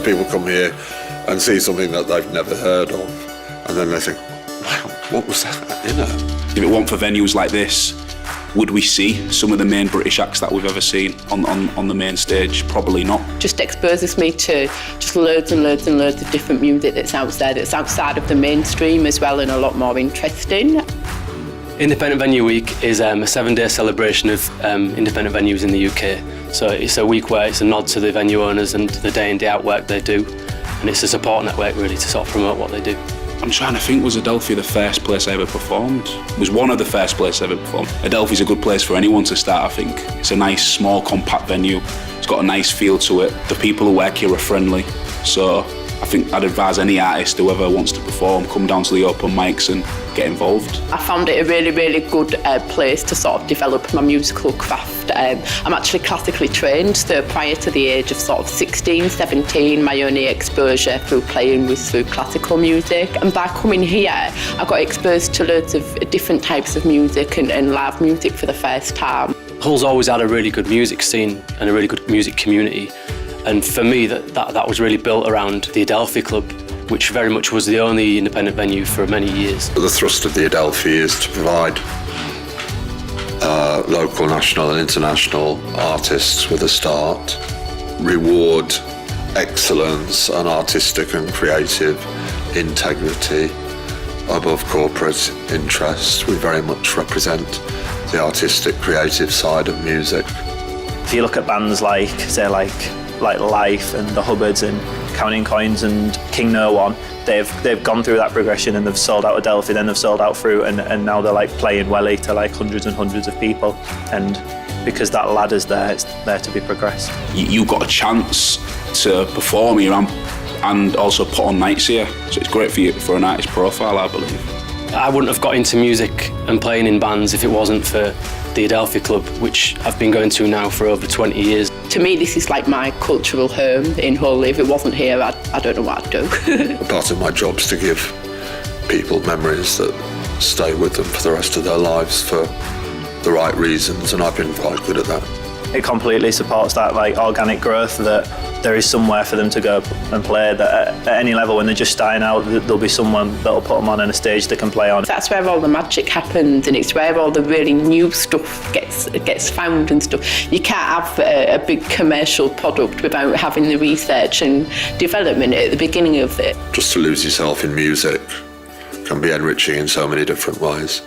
People come here and see something that they've never heard of, and then they think, wow, what was that, you know? If it weren't for venues like this, would we see some of the main British acts that we've ever seen on the main stage? Probably not. Just exposes me to just loads and loads and loads of different music that's out there, that's outside of the mainstream as well, and a lot more interesting. Independent Venue Week is a 7-day celebration of independent venues in the UK. So it's a week where it's a nod to the venue owners and the day in, day out work they do. And it's a support network really to sort of promote what they do. I'm trying to think, was Adelphi the first place I ever performed? It was one of the first places I ever performed. Adelphi's a good place for anyone to start, I think. It's a nice, small, compact venue. It's got a nice feel to it. The people who work here are friendly. So I think I'd advise any artist, whoever wants to perform, come down to the open mics and get involved. I found it a really, really good place to sort of develop my musical craft. I'm actually classically trained, so prior to the age of sort of 16, 17, my only exposure through playing was through classical music. And by coming here, I got exposed to loads of different types of music and live music for the first time. Hull's always had a really good music scene and a really good music community. And for me, that was really built around the Adelphi Club, which very much was the only independent venue for many years. The thrust of the Adelphi is to provide local, national and international artists with a start, reward excellence and artistic and creative integrity above corporate interests. We very much represent the artistic, creative side of music. If you look at bands like, say, like Life and the Hubbards and Counting Coins and King No One, they've gone through that progression and they've sold out Adelphi, then they've sold out Fruit, and now they're like playing Welly to like hundreds and hundreds of people. And because that ladder's there, it's there to be progressed. You got a chance to perform here and also put on nights here, so it's great for an artist profile, I believe. I wouldn't have got into music and playing in bands if it wasn't for the Adelphi Club, which I've been going to now for over 20 years. To me, this is like my cultural home in Hull. If it wasn't here, I don't know what I'd do. Part of my job is to give people memories that stay with them for the rest of their lives for the right reasons, and I've been quite good at that. It completely supports that like organic growth, that there is somewhere for them to go and play, that at any level when they're just starting out, there'll be someone that'll put them on a stage they can play on. That's where all the magic happens, and it's where all the really new stuff gets found and stuff. You can't have a big commercial product without having the research and development at the beginning of it. Just to lose yourself in music can be enriching in so many different ways.